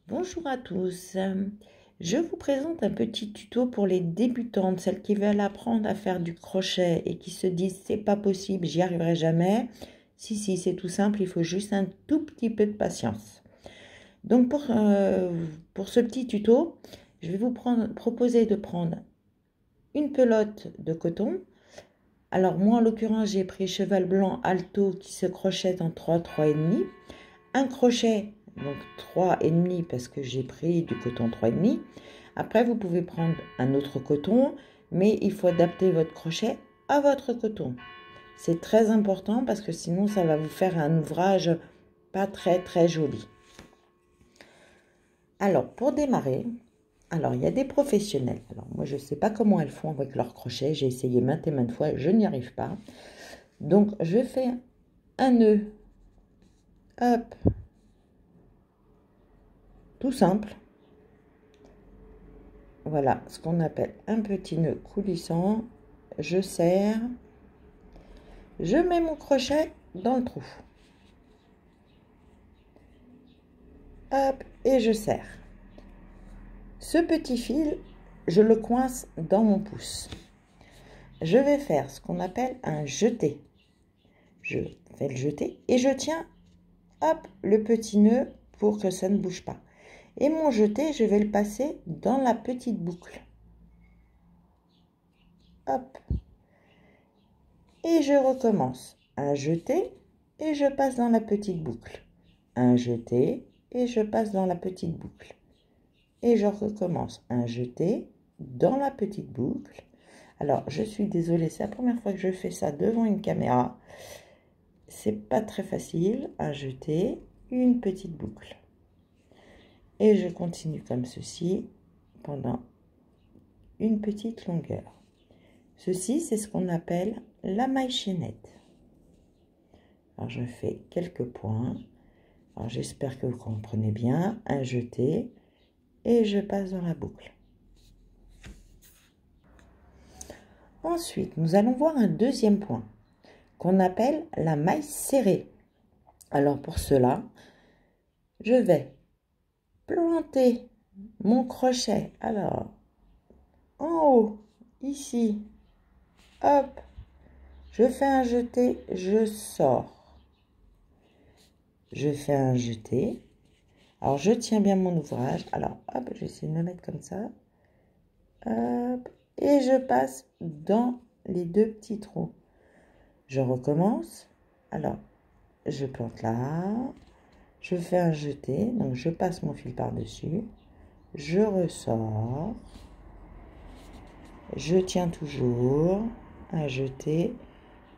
Bonjour à tous, je vous présente un petit tuto pour les débutantes, celles qui veulent apprendre à faire du crochet et qui se disent c'est pas possible, j'y arriverai jamais. Si, c'est tout simple, il faut juste un tout petit peu de patience. Donc pour ce petit tuto, je vais vous proposer de prendre une pelote de coton. Alors moi en l'occurrence j'ai pris cheval blanc alto qui se crochette en 3,5, un crochet donc 3,5 parce que j'ai pris du coton 3,5. Après vous pouvez prendre un autre coton, mais il faut adapter votre crochet à votre coton. C'est très important parce que sinon ça va vous faire un ouvrage pas très joli. Alors pour démarrer, alors il y a des professionnels. Alors moi je ne sais pas comment elles font avec leur crochet, j'ai essayé maintes et maintes fois, je n'y arrive pas. Donc je fais un nœud, hop, tout simple. Voilà ce qu'on appelle un petit nœud coulissant. Je serre, je mets mon crochet dans le trou. Hop, et je serre. Ce petit fil, je le coince dans mon pouce. Je vais faire ce qu'on appelle un jeté. Je fais le jeté et je tiens, hop, le petit nœud pour que ça ne bouge pas. Et mon jeté, je vais le passer dans la petite boucle. Hop. Et je recommence. Un jeté et je passe dans la petite boucle. Un jeté et je passe dans la petite boucle. Et je recommence. Un jeté dans la petite boucle. Alors, je suis désolée, c'est la première fois que je fais ça devant une caméra. C'est pas très facile. Un jeté, une petite boucle. Et je continue comme ceci pendant une petite longueur. Ceci, c'est ce qu'on appelle la maille chaînette. Alors, je fais quelques points. Alors, j'espère que vous comprenez bien. Un jeté et je passe dans la boucle. Ensuite, nous allons voir un deuxième point qu'on appelle la maille serrée. Alors, pour cela, je vais planter mon crochet. Alors, en haut, ici, hop, je fais un jeté, je sors. Je fais un jeté. Alors, je tiens bien mon ouvrage. Alors, hop, je vais essayer de me mettre comme ça. Hop, et je passe dans les deux petits trous. Je recommence. Alors, je plante là. Je fais un jeté. Donc, je passe mon fil par-dessus. Je ressors. Je tiens toujours. Un jeté.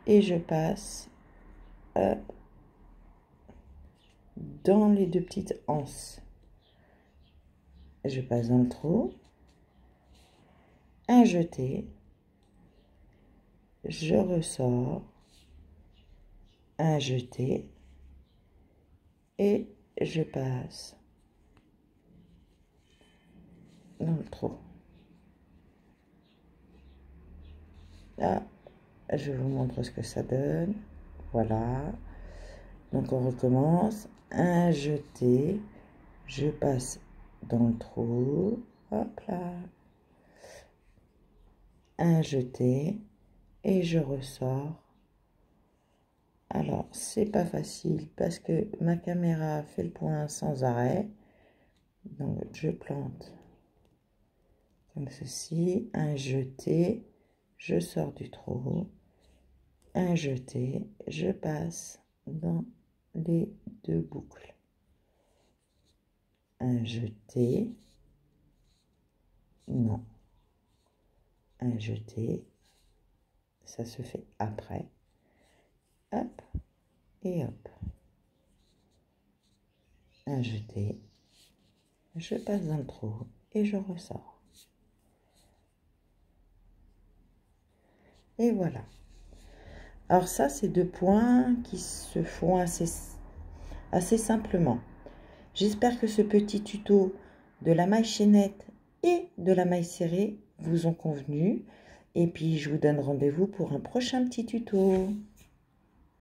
Et je passe dans les deux petites anses. Je passe dans le trou. Un jeté. Je ressors. Un jeté. Et je passe dans le trou. Là, je vous montre ce que ça donne. Voilà. Donc, on recommence. Un jeté. Je passe dans le trou. Hop là. Un jeté. Et je ressors. Alors, c'est pas facile parce que ma caméra fait le point sans arrêt. Donc, je plante comme ceci. Un jeté. Je sors du trou. Un jeté. Je passe dans les deux boucles. Un jeté. Non. Un jeté. Ça se fait après. Hop. Et hop. Un jeté. Je passe dans le trou et je ressors. Et voilà. Alors ça, c'est deux points qui se font assez simplement. J'espère que ce petit tuto de la maille chaînette et de la maille serrée vous ont convenu. Et puis, je vous donne rendez-vous pour un prochain petit tuto.